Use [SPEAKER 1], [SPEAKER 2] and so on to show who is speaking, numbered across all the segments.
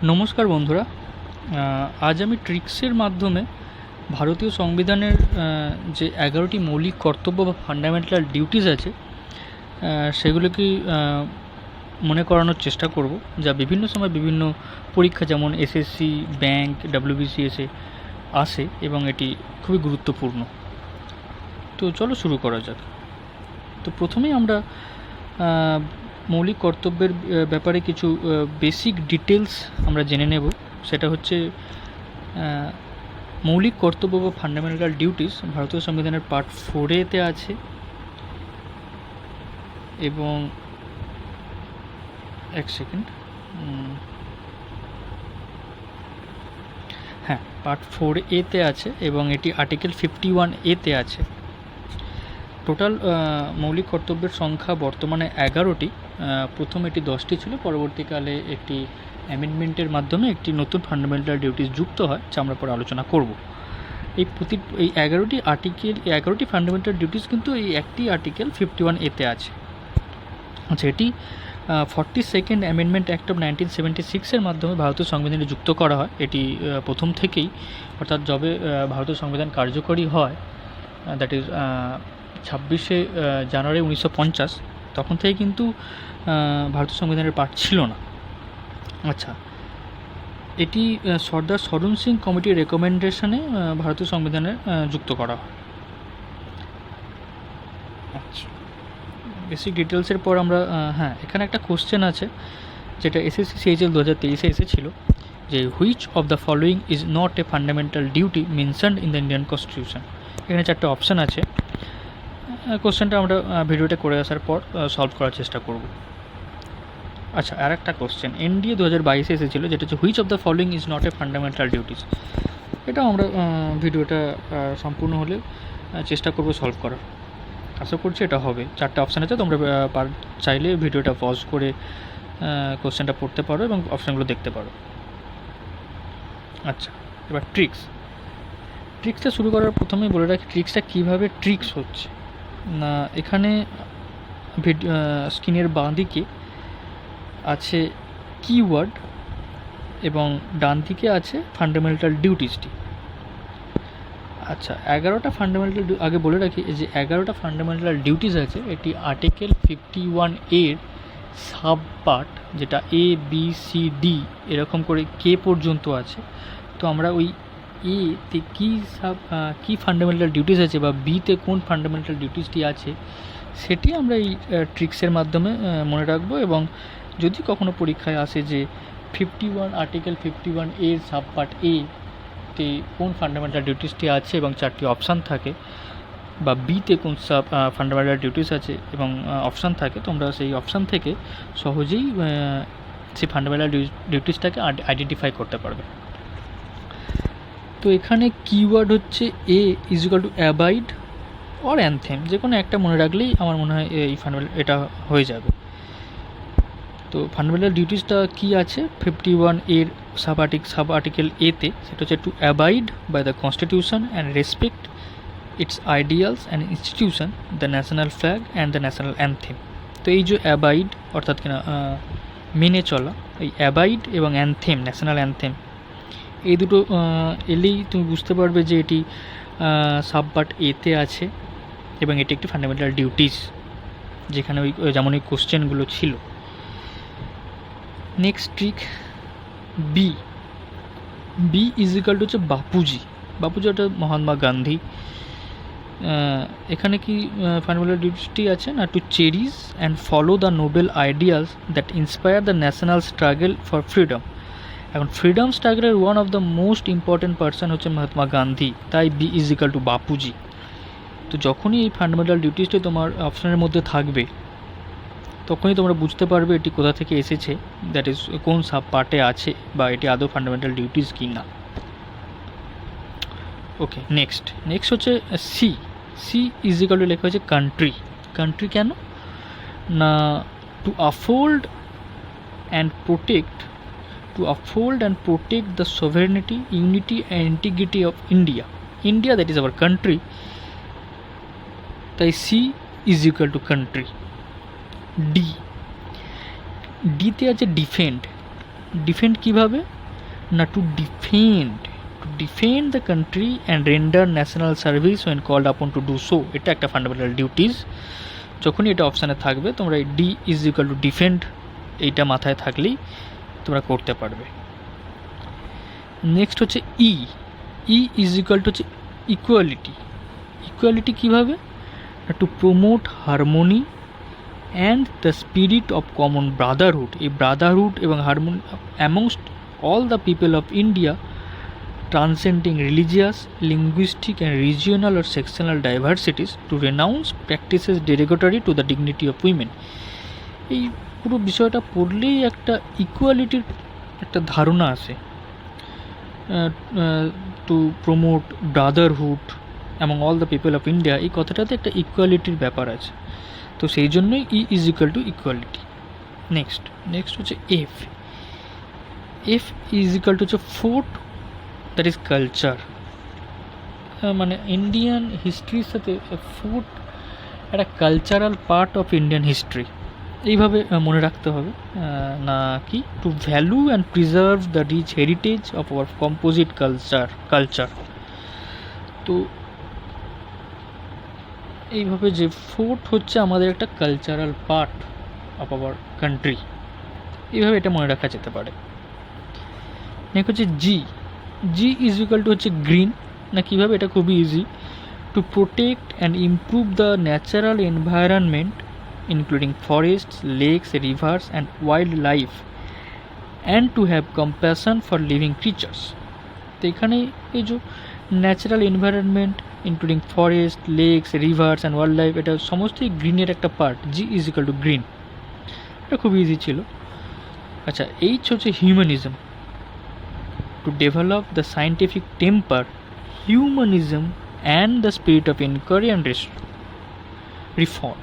[SPEAKER 1] নমস্কার বন্ধুরা। আজ আমি ট্রিক্সের মাধ্যমে ভারতীয় সংবিধানের যে 11টি মৌলিক কর্তব্য বা ফান্ডামেন্টাল ডিউটিস আছে সেগুলোকে মনে করানোর চেষ্টা করব, যা বিভিন্ন সময় বিভিন্ন পরীক্ষা যেমন এসএসসি, ব্যাংক, ডাব্লিউবিসিএসে আসে এবং এটি খুবই গুরুত্বপূর্ণ। তো চলো শুরু করা যাক। তো প্রথমেই আমরা মৌলিক কর্তব্যের ব্যাপারে কিছু বেসিক ডিটেলস আমরা জেনে নেব। সেটা হচ্ছে মৌলিক কর্তব্য বা ফান্ডামেন্টাল ডিউটিস ভারতীয় সংবিধানের পার্ট 4A-তে আছে এবং এক সেকেন্ড, হ্যাঁ, পার্ট 4A-তে আছে এবং এটি আর্টিকেল 51A-তে আছে। টোটাল মৌলিক কর্তব্যের সংখ্যা বর্তমানে 11টি। প্রথম এটি 10টি ছিল, পরবর্তীকালে একটি অ্যামেন্ডমেন্টের মাধ্যমে একটি নতুন ফান্ডামেন্টাল ডিউটিস যুক্ত হয়, যা আমরা পরে আলোচনা করব। এই 11টি ফান্ডামেন্টাল ডিউটিস কিন্তু এই একটি আর্টিকেল 51A-তে আছে। আচ্ছা, এটি 42nd অ্যামেন্ডমেন্ট অ্যাক্ট অফ 1976-এর মাধ্যমে ভারতীয় সংবিধানে যুক্ত করা হয়। এটি প্রথম থেকেই, অর্থাৎ যবে ভারতীয় সংবিধান কার্যকরী হয়, দ্যাট ইজ 26শে জানুয়ারি 1950, তখন থেকে কিন্তু ভারতীয় সংবিধানের পার্ট ছিল না। আচ্ছা, এটি সর্দার সরণ সিং কমিটির রেকমেন্ডেশনে ভারতীয় সংবিধানে যুক্ত করা হয়। আচ্ছা, বেসিক ডিটেলসের পর আমরা এখানে একটা কোশ্চেন আছে, যেটা এসএসসি সিএইচএল 2023-এ এসেছিল, যে which of the following is not a fundamental duty mentioned in the Indian constitution. এখানে 4টে অপশান আছে। কোশ্চেনটা আমরা ভিডিওটা করে আসার পর সলভ করার চেষ্টা করব। আচ্ছা, আর একটা কোশ্চেন এনডিএ 2022-এ এসেছিলো, যেটা হচ্ছে which of the following is not a fundamental duties. এটাও আমরা ভিডিওটা সম্পূর্ণ হলে চেষ্টা করব সলভ করার। আশা করছি এটা হবে। 4টে অপশান আছে, তোমরা চাইলে ভিডিওটা পজ করে কোশ্চেনটা পড়তে পারো এবং অপশানগুলো দেখতে পারো। আচ্ছা, এবার ট্রিক্সটা শুরু করার প্রথমেই বলে রাখি ট্রিক্সটা কীভাবে ট্রিক্স হচ্ছে। না, এখানে স্ক্রিনের বাঁ দিকে আছে কিওয়ার্ড এবং ডান দিকে আছে ফান্ডামেন্টাল ডিউটিসটি। আচ্ছা, 11টা ফান্ডামেন্টাল আগে বলে রাখি যে 11টা ফান্ডামেন্টাল ডিউটিস আছে। এটি আর্টিকেল 51A-র সাব পার্ট, যেটা A B C D এরকম করে কে পর্যন্ত আছে। তো আমরা ওই এতে কী ফান্ডামেন্টাল ডিউটিস আছে বা বিতে কোন ফান্ডামেন্টাল ডিউটিসটি আছে সেটি আমরা এই ট্রিক্সের মাধ্যমে মনে রাখবো। এবং যদি কখনো পরীক্ষায় আসে যে আর্টিকেল 51A-র সাব পার্ট তে কোন ফান্ডামেন্টাল ডিউটিসটি আছে এবং 4টি অপশান থাকে, বা বিতে কোন ফান্ডামেন্টাল ডিউটিস আছে এবং অপশান থাকে, তোমরা সেই অপশান থেকে সহজেই সেই ফান্ডামেন্টাল ডিউটিসটাকে আইডেন্টিফাই করতে পারবে। তো এখানে কিওয়ার্ড হচ্ছে A is equal to abide or anthem, যে কোনো একটা মনে রাখলেই আমার মনে হয় এই এটা হয়ে যাবে। তো ফান্ডামেন্টাল ডিউটিসটা কী আছে 51A-র সাব আর্টিকেল এতে, সেটা হচ্ছে to abide by the constitution and respect its ideals and institution, the national flag and the national anthem. তো এই যে অ্যাবাইড অর্থাৎ কিনা মেনে চলা, এই অ্যাবাইড এবং অ্যানথেম, ন্যাশনাল অ্যানথেম, এই দুটো এলেই তুমি বুঝতে পারবে যে এটি সাব পার্ট এতে আছে এবং এটি একটি ফান্ডামেন্টাল ডিউটিস, যেখানে ওই যেমন ওই কোশ্চেনগুলো ছিল। Next trick B is equal to হচ্ছে বাপুজি অর্থাৎ মহাত্মা গান্ধী। এখানে কি ফান্ডামেন্টাল ডিউটিসটি আছে না, to cherish and follow the noble ideals that inspire the national struggle for freedom. এখন ফ্রিডম স্ট্রাগলের one of the most important person হচ্ছে মহাত্মা গান্ধী, তাই B is equal to Bapuji. তো যখনই এই ফান্ডামেন্টাল ডিউটিসটি তোমার অপশানের মধ্যে থাকবে, তখনই তোমরা বুঝতে পারবে এটি কোথা থেকে এসেছে, দ্যাট ইজ কোন সাব পার্টে আছে বা এটি আদৌ ফান্ডামেন্টাল ডিউটিস কি না। ওকে, নেক্সট হচ্ছে সি ইজ ইকাল টু লেখা হয়েছে কান্ট্রি কেন না, two uphold and protect the sovereignty, unity and integrity of India, that is our country. তাই C is equal to country. ডিতে আছে ডিফেন্ড, ডিফেন্ড কীভাবে না, to defend the country and render national service when called upon to do so. এটা একটা fundamental duties. যখনই এটা অপশানে থাকবে তোমরা এই D is equal to defend এইটা মাথায় থাকলেই তোমরা করতে পারবে। নেক্সট হচ্ছে ই ইজ ইকুয়াল টু হচ্ছে ইকুয়ালিটি কীভাবে, to promote harmony and the spirit of common Brotherhood. এই ব্রাদারহুড এবং harmony amongst all the people of India, transcending religious, linguistic and regional or sectional diversities, to renounce practices derogatory to the dignity of women। এই পুরো বিষয়টা পড়লেই একটা ইকুয়ালিটির একটা ধারণা আসে। To promote brotherhood among all the people of India, এই কথাটাতে একটা ইকুয়ালিটির ব্যাপার আছে, তো সেই জন্যই E is equal to equality. Next হচ্ছে এফ ইজ ইকুয়াল টু হচ্ছে ফোর্থ, দ্যাট ইজ কালচার। মানে ইন্ডিয়ান হিস্ট্রির সাথে ফুড একটা cultural part of Indian history, এইভাবে মনে রাখতে হবে। না কি, to value and preserve the rich heritage of our composite culture. তো এইভাবে যে ফোর্ট হচ্ছে আমাদের একটা cultural part of our country, এইভাবে এটা মনে রাখা যেতে পারে। নেক্সট হচ্ছে জি ইজ ইকুয়াল টু হচ্ছে গ্রিন। না কীভাবে, এটা খুবই easy. To protect and improve the natural environment including forests, lakes, rivers and wild life, and to have compassion for living creatures. তো এখানে এই যে natural environment including forest, lakes, rivers and wild life, এটা সমস্তই গ্রিনের একটা part. G is equal to green, এটা খুব ইজি ছিল। আচ্ছা, এইচ হচ্ছে humanism. To develop the scientific temper, humanism and the spirit of inquiry and reform।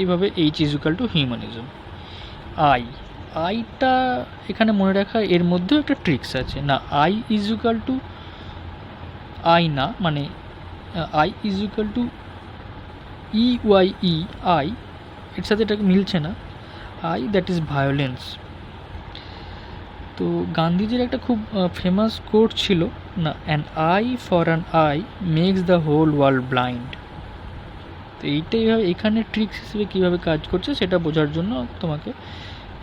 [SPEAKER 1] এইভাবে H is equal to humanism। আইটা এখানে মনে রাখা, এর মধ্যেও একটা ট্রিক্স আছে। না, I is equal to I না, মানে I is equal to EYE, I এর সাথে এটা মিলছে না। I, that is violence। তো গান্ধীজির একটা খুব ফেমাস কোট ছিল না, an eye for an eye makes the whole world blind. তো এইটাই এখানে ট্রিক্স হিসেবে কীভাবে কাজ করছে সেটা বোঝার জন্য তোমাকে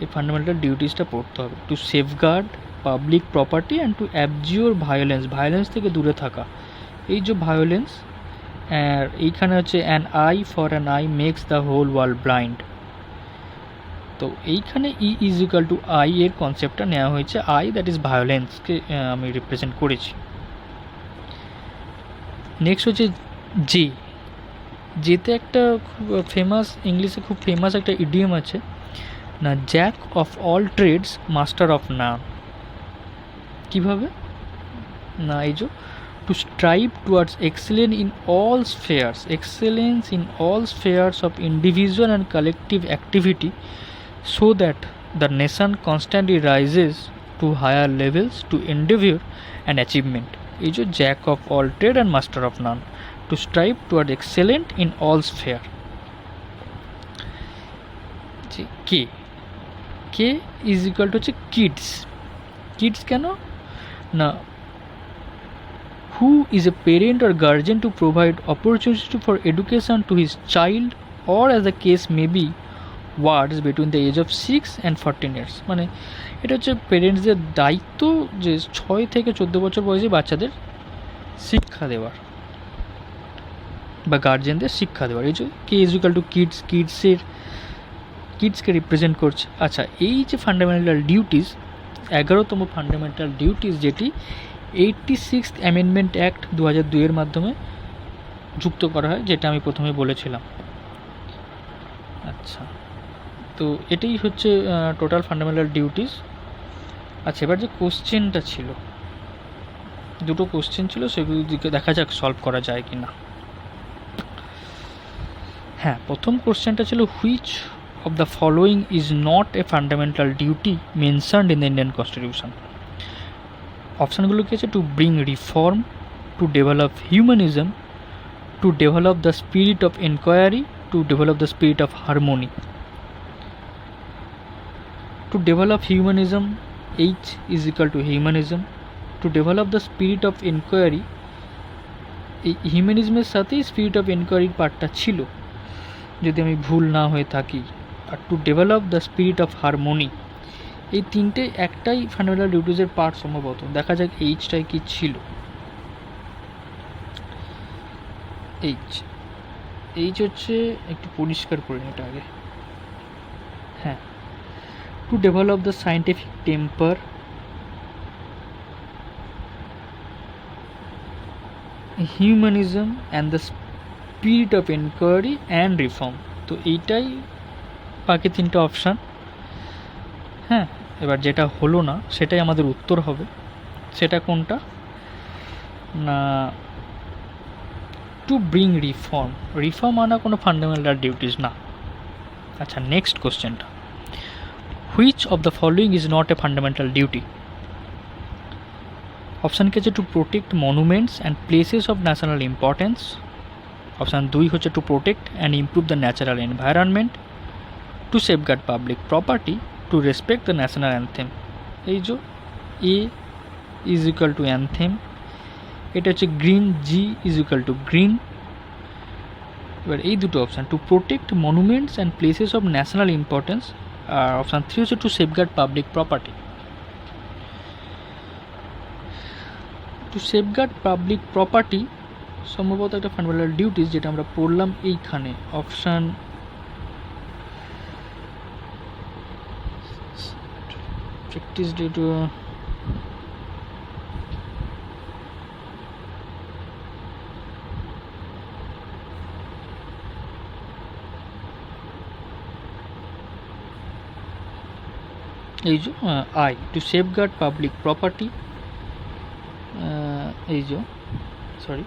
[SPEAKER 1] এই ফান্ডামেন্টাল ডিউটিসটা পড়তে হবে। To safeguard public property and to abjure violence থেকে দূরে থাকা। এই যে ভায়োলেন্স, এইখানে হচ্ছে an eye for an eye makes the whole world blind. তো এইখানে E is equal to eye এর কনসেপ্টটা নেওয়া হয়েছে। আই, দ্যাট ইজ ভায়োলেন্সকে আমি রিপ্রেজেন্ট করেছি। নেক্সট হচ্ছে যেতে একটা খুব ফেমাস, ইংলিশে খুব ফেমাস একটা ইডিয়ম আছে না, jack of all trades master of none. কীভাবে না, এই যে to strive towards excellence in all spheres of individual and collective activity, so that the nation constantly rises to higher levels to endeavor and achievement। এই যে jack of all trade and master of none, to strive toward excellent in all sphere. K is equal to হচ্ছে kids কেন না, who is a parent or guardian to provide opportunity for education to his child or as the case may be wards between the age of 6 and 14 years। মানে এটা হচ্ছে পেরেন্টসদের দায়িত্ব যে 6 থেকে 14 বছর বয়সী বাচ্চাদের শিক্ষা দেওয়ার বা গার্জেনদের শিক্ষা দেওয়ার। এই যে কে ইজ ইকুয়াল টু কিডসকে রিপ্রেজেন্ট করছে। আচ্ছা, এই যে ফান্ডামেন্টাল ডিউটিস, 11তম ফান্ডামেন্টাল ডিউটিস, যেটি 86th অ্যামেন্ডমেন্ট অ্যাক্ট 2002 এর মাধ্যমে যুক্ত করা হয়, যেটা আমি প্রথমে বলেছিলাম। আচ্ছা, তো এটাই হচ্ছে টোটাল ফান্ডামেন্টাল ডিউটিস। আচ্ছা, এবার যে কোশ্চেনটা ছিল, দুটো কোশ্চেন ছিল, সেগুলো দিকে দেখা যাক সলভ করা যায় কি না। হ্যাঁ, প্রথম কোশ্চেনটা ছিল, which of the following is not a fundamental duty mentioned in the Indian constitution. অপশানগুলো কি আছে, to bring reform, to develop humanism, two develop the spirit of enquiry, two develop the spirit of harmony. To develop humanism, H is equal to humanism. To develop the spirit of inquiry, এই হিউম্যানিজমের সাথেই spirit of এনকোয়ারির পার্টটা ছিল যদি আমি ভুল না হয়ে থাকি। আর to develop the spirit of harmony, এই তিনটে একটাই ফান্ডামেন্টাল ডিউটিজের পার্ট সম্ভবত। দেখা যাক এইচটাই কি ছিল। এইচ হচ্ছে, একটু পরিষ্কার করে নিই এটা আগে। হ্যাঁ, two develop the scientific temper, humanism and the spirit of enquiry and reform. তো এইটাই বাকি তিনটে অপশান। হ্যাঁ, এবার যেটা হলো না সেটাই আমাদের উত্তর হবে। সেটা কোনটা না, টু ব্রিং রিফর্ম। রিফর্ম আনা কোনো ফান্ডামেন্টাল ডিউটিস না। আচ্ছা, নেক্সট কোশ্চেনটা, which of the following is not a fundamental duty? Option কে হচ্ছে to protect monuments and places of national importance. Option 2 হচ্ছে to protect and improve the natural environment, to safeguard public property, to respect the national anthem. এই যে A is equal to anthem, এটা হচ্ছে green, G is equal to green. এবার এই দুটো option, to protect monuments and places of national importance, R option 3 হচ্ছে to safeguard public property. To safeguard public property সম্ভবত একটা ফান্ডামেন্টাল ডিউটিস, যেটা আমরা পড়লাম এইখানে। অপশান প্র্যাকটিস ডে টু, এই যে I, to safeguard public property. এই যে সরি,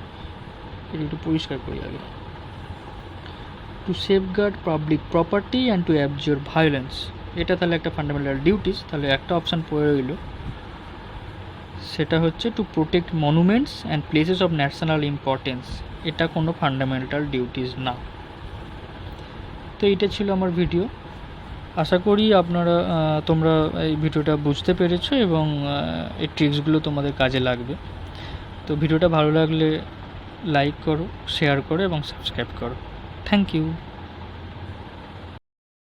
[SPEAKER 1] এটা একটু পরিষ্কার করি আগে। To safeguard public property and to absorb violence, এটা তাহলে একটা ফান্ডামেন্টাল ডিউটিস। তাহলে একটা অপশান পড়ে রইল, সেটা হচ্ছে to protect monuments and places of national importance. এটা কোনো ফান্ডামেন্টাল ডিউটিস না। তো এইটা ছিল আমার ভিডিও। আশা করি তোমরা এই ভিডিওটা বুঝতে পেরেছো এবং এই ট্রিক্সগুলো তোমাদের কাজে লাগবে। তো ভিডিওটা ভালো লাগলে লাইক করো, শেয়ার করো এবং সাবস্ক্রাইব করো। Thank you.